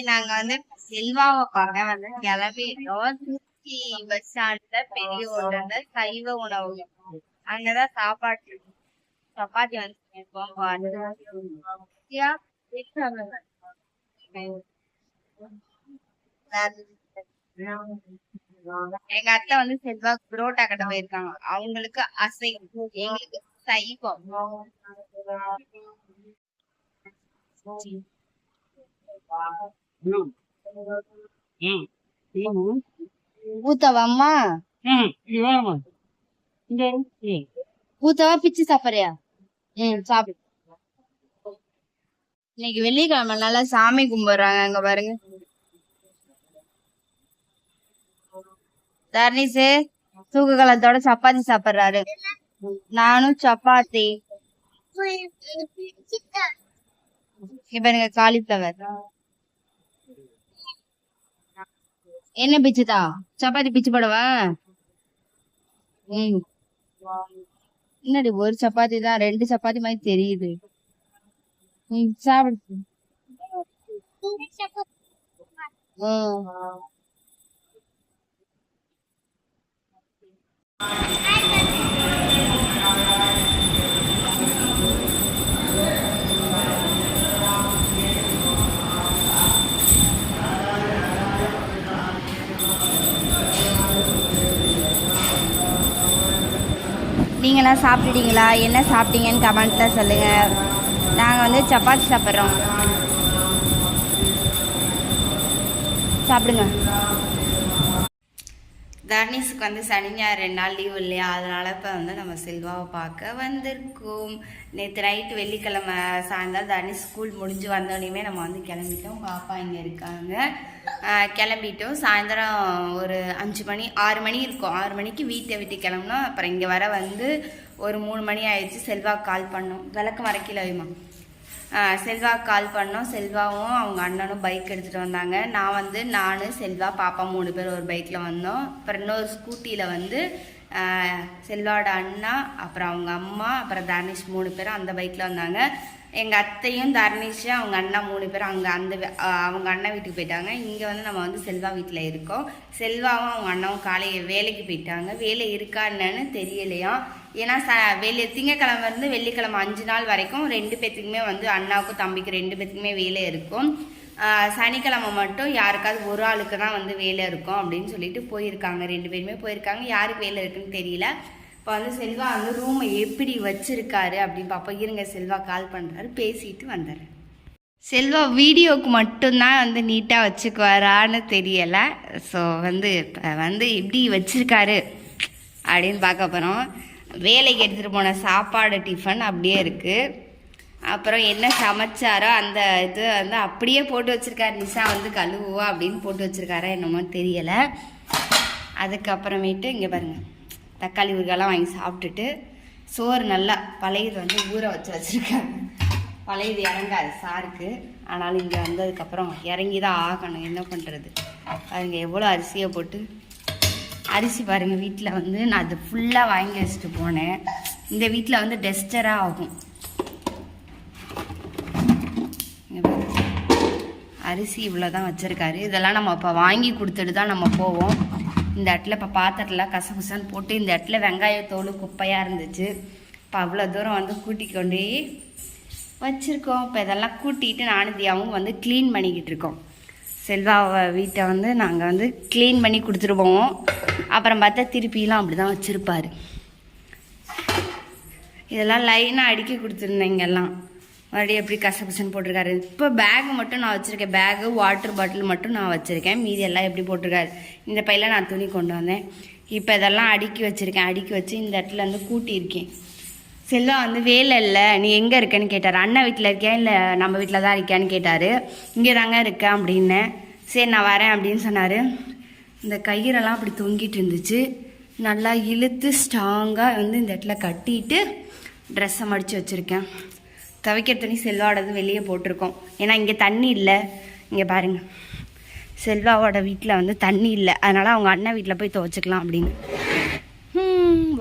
நாங்க வந்து செல்வாவை பார்க்க வந்து கிளம்பிட்டோம். திருச்சி பஸ் ஸ்டாண்ட்ல பெரிய ஹோட்டல்ல சைவ உணவு. அங்கதான் சாப்பாடு சப்பாத்தி வந்து எங்க அத்தை வந்து செல்வா புரோட்டா கடை போயிருக்காங்க. அவங்களுக்கு அசைவம், எங்களுக்கு சைவம். ஊத்தவாம்மா ஊத்தவா பிச்சு சாப்பிடுறியா? சாப்பிடு. இன்னைக்கு வெள்ளிக்கிழமை நல்லா சாமி கும்பிடுறாங்க. அங்க பாருங்க, தர்னிசு தூக்கு காலத்தோட சப்பாத்தி சாப்பிடுறாரு. நானும் சப்பாத்தி. இப்ப எனக்கு காலிஃபிளவர் என்ன பிச்சுதா? சப்பாத்தி பிச்சு போடவா? என்னடி ஒரு சப்பாத்தி தான், 2 சப்பாத்தி மாதிரி தெரியுது. சாப்பிடு. நீங்களாம் சாப்பிட்டுட்டீங்களா? என்ன சாப்பிட்டீங்கன்னு கமெண்ட்ல சொல்லுங்க. நாங்கள் வந்து சப்பாத்தி சாப்பிட்றோம். சாப்பிடுங்க. தர்னிஸுக்கு வந்து சனி ஞாயிறு 2 நாள் லீவ் இல்லையா, அதனால இப்போ வந்து நம்ம செல்வாவை பார்க்க வந்திருக்கோம். நேற்று நைட்டு வெள்ளிக்கிழமை சாயந்தரம் தர்னிஸ் ஸ்கூல் முடிஞ்சு வந்தோடனே நம்ம வந்து கிளம்பிட்டோம். பாப்பா இங்கே இருக்காங்க. கிளம்பிட்டோம். சாயந்தரம் ஒரு 5 மணி 6 மணி இருக்கும். 6 மணிக்கு வீட்டை விட்டு கிளம்புனோம். அப்புறம் இங்கே வர வந்து ஒரு 3 மணி ஆயிடுச்சு. செல்வாவுக்கு கால் பண்ணோம். விளக்கு மறைக்கல வைமா. செல்வாவுக்கு கால் பண்ணோம். செல்வாவும் அவங்க அண்ணனும் பைக் எடுத்துகிட்டு வந்தாங்க. நான் செல்வா பாப்பா 3 பேர் ஒரு பைக்கில் வந்தோம். அப்புறம் இன்னொரு ஸ்கூட்டியில் வந்து செல்வாவோட அண்ணா, அப்புறம் அவங்க அம்மா, அப்புறம் தர்னிஷ் 3 பேரும் அந்த பைக்கில் வந்தாங்க. எங்கள் அத்தையும் தர்னிஷ் அவங்க அண்ணா 3 பேரும் அங்கே அவங்க அண்ணா வீட்டுக்கு போயிட்டாங்க. இங்கே வந்து நம்ம வந்து செல்வா வீட்டில் இருக்கோம். செல்வாவும் அவங்க அண்ணாவும் காலையில் வேலைக்கு போயிட்டாங்க. வேலை இருக்கா என்னன்னு தெரியலையா. ஏன்னா திங்கக்கிழமை இருந்து வெள்ளிக்கிழமை 5 நாள் வரைக்கும் 2 பேத்துக்குமே வந்து அண்ணாவுக்கும் தம்பிக்கு 2 பேத்துக்குமே வேலை இருக்கும். சனிக்கிழமை மட்டும் யாருக்காவது ஒரு ஆளுக்கு தான் வந்து வேலை இருக்கும் அப்படின்னு சொல்லிட்டு போயிருக்காங்க. 2 பேருமே போயிருக்காங்க. யாருக்கு வேலை இருக்குன்னு தெரியல. இப்போ வந்து செல்வா வந்து ரூமை எப்படி வச்சிருக்காரு அப்படின்னு பார்ப்போம். இருங்க, செல்வா கால் பண்ணுறாரு, பேசிட்டு வந்துடுறேன். செல்வா வீடியோவுக்கு மட்டும்தான் வந்து நீட்டாக வச்சுக்குவாரான்னு தெரியலை. ஸோ வந்து வந்து எப்படி வச்சிருக்காரு அப்படின்னு பார்க்க போகிறோம். வேலைக்கு எடுத்துகிட்டு போன சாப்பாடு டிஃபன் அப்படியே இருக்குது. அப்புறம் என்ன சமைச்சாரோ அந்த இது வந்து அப்படியே போட்டு வச்சுருக்காரு. நிஷா வந்து கழுவுவா அப்படின்னு போட்டு வச்சுருக்காரா என்னமோ தெரியலை. அதுக்கப்புறமேட்டு இங்கே பாருங்கள், தக்காளி ஊறுகாலாம் வாங்கி சாப்பிட்டுட்டு சோறு நல்லா பழையது வந்து ஊற வச்சுருக்காரு. பழையது இறங்காது சாருக்கு. ஆனாலும் இங்கே வந்ததுக்கப்புறம் இறங்கி தான் ஆகணும். என்ன பண்ணுறது? அதுங்க எவ்வளோ அரிசியை போட்டு அரிசி பாருங்கள். வீட்டில் வந்து நான் அது ஃபுல்லாக வாங்கி வச்சுட்டு போனேன். இந்த வீட்டில் வந்து டெஸ்டராக ஆகும். அரிசி இவ்வளோ தான் வச்சுருக்காரு. இதெல்லாம் நம்ம இப்போ வாங்கி கொடுத்துட்டு தான் நம்ம போவோம். இந்த இடத்துல இப்போ பாத்திரத்தில் கசகுசான்னு போட்டு இந்த இடத்துல வெங்காயத்தோடு குப்பையாக இருந்துச்சு. இப்போ அவ்வளோ தூரம் வந்து கூட்டி கொண்டு வச்சுருக்கோம். இப்போ இதெல்லாம் கூட்டிகிட்டு நானும் தியாவும் வந்து க்ளீன் பண்ணிக்கிட்டு இருக்கோம். செல்வா வீட்டை வந்து நாங்கள் வந்து க்ளீன் பண்ணி கொடுத்துட்டு போவோம். அப்புறம் பார்த்தா திருப்பிலாம் அப்படி தான் வச்சுருப்பார். இதெல்லாம் லைனாக அடுக்கி கொடுத்துருந்தேங்கெல்லாம் மறுபடியும் எப்படி கசபசன்னு போட்டிருக்காரு. இப்போ பேகு மட்டும் நான் வச்சுருக்கேன். பேகு வாட்டர் பாட்டில் மட்டும் நான் வச்சுருக்கேன். மீதி எல்லாம் எப்படி போட்டிருக்காரு. இந்த பையில நான் துணி கொண்டு வந்தேன். இப்போ இதெல்லாம் அடுக்கி வச்சுருக்கேன். அடுக்கி வச்சு இந்த இடத்துல வந்து கூட்டியிருக்கேன். செல்வா வந்து வேலை இல்லை, நீ எங்கே இருக்கேன்னு கேட்டார். அண்ணா வீட்டில் இருக்கேன், இல்லை நம்ம வீட்டில் தான் இருக்கியான்னு கேட்டார். இங்கே தாங்க இருக்கேன் அப்படின்னேன். சரி நான் வரேன் அப்படின்னு சொன்னார். இந்த கயிறெல்லாம் அப்படி தொங்கிட்டு இருந்துச்சு. நல்லா இழுத்து ஸ்ட்ராங்காக வந்து இந்த இடத்துல கட்டிட்டு ட்ரெஸ்ஸை மடித்து வச்சுருக்கேன். துவைக்கிற தண்ணி செல்வாவோடது வெளியே போட்டிருக்கோம். ஏன்னா இங்கே தண்ணி இல்லை. இங்கே பாருங்கள், செல்வாவோட வீட்டில் வந்து தண்ணி இல்லை. அதனால் அவங்க அண்ணன் வீட்டில் போய் துவைச்சிக்கலாம் அப்படின்னு.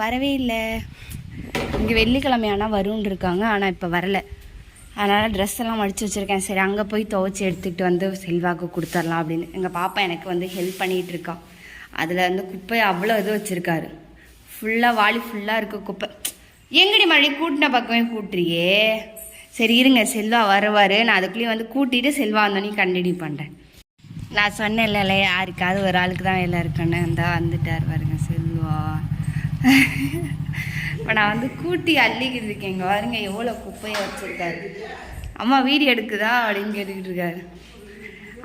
வரவே இல்லை. இங்கே வெள்ளிக்கிழமையானா வரும்னு இருக்காங்க. ஆனால் இப்போ வரலை. அதனால் ட்ரெஸ் எல்லாம் மடித்து வச்சுருக்கேன். சரி அங்கே போய் துவைச்சி எடுத்துக்கிட்டு வந்து செல்வாக்கு கொடுத்துர்லாம் அப்படின்னு. எங்கள் பாப்பா எனக்கு வந்து ஹெல்ப் பண்ணிகிட்டு இருக்கா. அதில் வந்து குப்பையை அவ்வளோ இது வச்சுருக்காரு. ஃபுல்லாக வாளி ஃபுல்லாக இருக்க குப்பை. எங்கடி மறுபடியும் கூட்டின பக்கமே கூட்டுறியே. சரி இருங்க, செல்வா வருவார். நான் அதுக்குள்ளேயும் வந்து கூட்டிகிட்டு செல்வா வந்தோடனே கண்டினியூ பண்ணுறேன். நான் சொன்னேன் இல்லை யாருக்காவது ஒரு ஆளுக்கு தான் வேலை இருக்குன்னு. அந்த வந்துட்டார் பாருங்க செல்வா. இப்போ நான் வந்து கூட்டி அள்ளிக்கிட்டு இருக்கேன். இங்கே பாருங்க எவ்வளோ குப்பையை வச்சுருக்காரு. அம்மா வீடியோ எடுக்குதா அப்படின்னு கேட்டுக்கிட்டு இருக்காரு.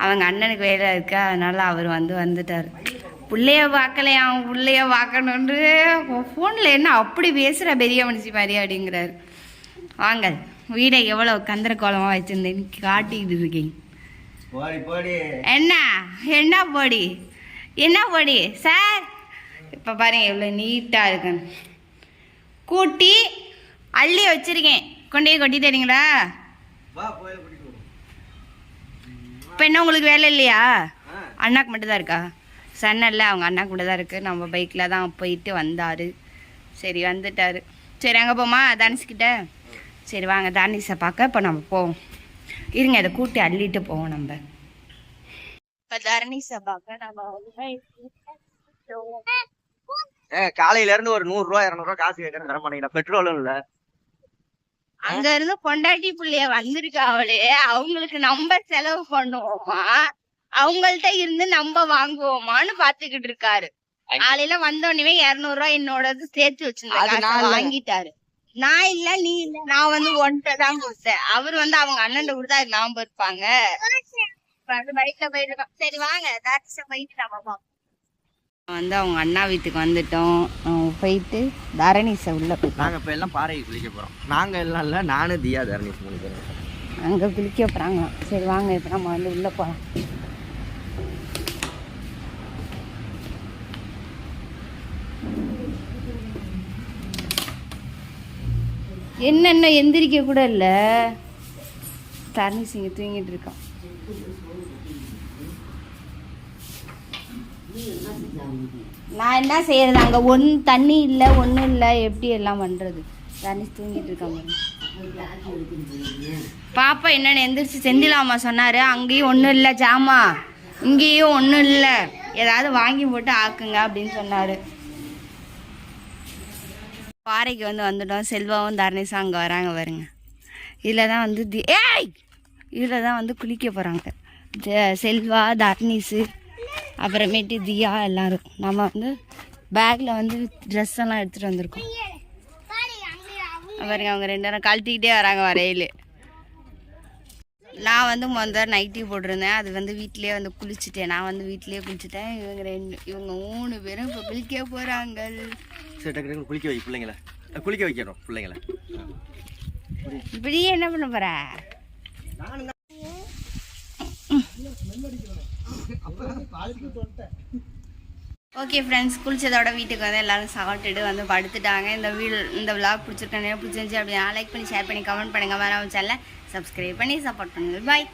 அவங்க அண்ணனுக்கு வேலை இருக்கு, அதனால அவர் வந்துட்டார். பிள்ளைய பார்க்கலையா, அவன் பிள்ளைய பார்க்கணுன்று ஃபோனில் என்ன அப்படி பேசுகிற பெரிய மனுஷி மாதிரி அப்படிங்கிறாரு. வாங்க வீடை எவ்வளோ கந்தர கோலமாக வச்சுருந்தேன்னு காட்டிக்கிட்டு இருக்கீங்க. என்ன என்ன போடி என்ன போடி சார். இப்போ பாருங்க எவ்வளோ நீட்டாக இருக்குன்னு கூட்டி அள்ளி வச்சிருக்கேன். கொண்டே கொட்டி தரீங்களா? இப்போ என்ன உங்களுக்கு வேலை இல்லையா? அண்ணாக்கு மட்டும் தான் இருக்கா? சன்னல்ல அவங்க அண்ணாக்கு மட்டும் தான் இருக்குது. நம்ம பைக்கில் தான் போயிட்டு வந்தார். சரி வந்துட்டார். சரி அங்கே போமா தனுஷ்கிட்ட. சரி வாங்க தானிஷை பார்க்க இப்போ நம்ம போவோம். இருங்க அதை கூட்டி அள்ளிட்டு போவோம். நம்ம இப்போ தரணிஷை பார்க்க நம்ம காலையில இருந்து ஒரு 100 ரூபா 200 ரூபா காசு கேட்கறேன், தர மாட்டேங்கிறா. பெட்ரோலும் இல்ல. அங்க இருந்து பொண்டாட்டி பிள்ளைய வந்திருக்கா அவளே. அவங்களுக்கு நம்ம செலவு பண்ணுவோமா, அவங்கள்ட்ட இருந்து நம்ம வாங்குவோமான்னு பாத்துக்கிட்டு இருக்காரு. காலையில வந்தோடனே 200 ரூபாய் என்னோட சேர்த்து வச்சிருந்தேன், வாங்கிட்டாரு. நான் இல்ல நீ இல்ல, நான் வந்து ஒன்றை தான் கொடுத்தேன். அவர் வந்து அவங்க அண்ணன் கொடுத்தா நாம இருப்பாங்க. பைக்ல போயிட்டு. சரி வாங்க போயிட்டு நம்ம வந்து அவங்க அண்ணா வீட்டுக்கு வந்துட்டோம். போயிட்டு தரணிஷை உள்ள போயிட்டு நாங்கள் இப்போ எல்லாம் பாறையை குளிக்க போகிறோம். நாங்கள் எல்லாம் இல்லை, நானும் தியா தரணிஷ் 3 பேரும் அங்கே குளிக்க போகிறாங்க. சரி வாங்க இப்போ நம்ம வந்து உள்ளே போகலாம். என்னென்ன எந்திரிக்க கூட இல்லை. தரணிஷ் இங்கே தூங்கிட்டு இருக்கான். நான் என்ன செய்யறது? அங்கே தண்ணி இல்லை, ஒன்றும் இல்லை, எப்படி எல்லாம் பண்ணுறது? தனிஷ் தூங்கிட்டு இருக்காங்க. பாப்பா என்னென்னு எந்திரிச்சு செந்திலாமா சொன்னார். அங்கேயும் ஒன்றும் இல்லை ஜாமா, இங்கேயும் ஒன்றும் இல்லை, ஏதாவது வாங்கி போட்டு ஆக்குங்க அப்படின்னு சொன்னார். பாறைக்கு வந்துட்டோம். செல்வாவும் தரணிஷும் அங்கே வராங்க பாருங்க. இதில் தான் வந்து இதில் தான் வந்து குளிக்க போகிறாங்க. செல்வா, தர்னிஸு, அப்புறமேட்டு தியா எல்லாரும். நம்ம வந்து பேக்கில் வந்து ட்ரெஸ் எல்லாம் எடுத்துகிட்டு வந்திருக்கோம். பாருங்க அவங்க 2 நேரம் கழட்டிக்கிட்டே வராங்க வரையில. நான் வந்து முதல் நைட்டி போட்டிருந்தேன். அது வந்து வீட்டிலே வந்து குளிச்சுட்டேன். நான் வந்து வீட்டிலேயே குளிச்சுட்டேன். இவங்க 3 பேரும் இப்போ குளிக்க போகிறாங்க. சரி குளிக்க வை பிள்ளைங்கள, குளிக்க வைக்கிறோம் பிள்ளைங்கள. இப்படியே என்ன பண்ண போற? ஓகே ஃப்ரெண்ட்ஸ், குளிச்சதோட வீட்டுக்கு வந்து எல்லாரும் சாப்பிட்டுட்டு வந்து படுத்துட்டாங்க. இந்த விளாக் பிடிச்சிருக்கேன், பிடிச்சிருந்துச்சு அப்படின்னா லைக் பண்ணி, ஷேர் பண்ணி, கமெண்ட் பண்ணுங்கள். மறக்காம சேனலை சப்ஸ்கிரைப் பண்ணி சப்போர்ட் பண்ணுங்கள். பாய்.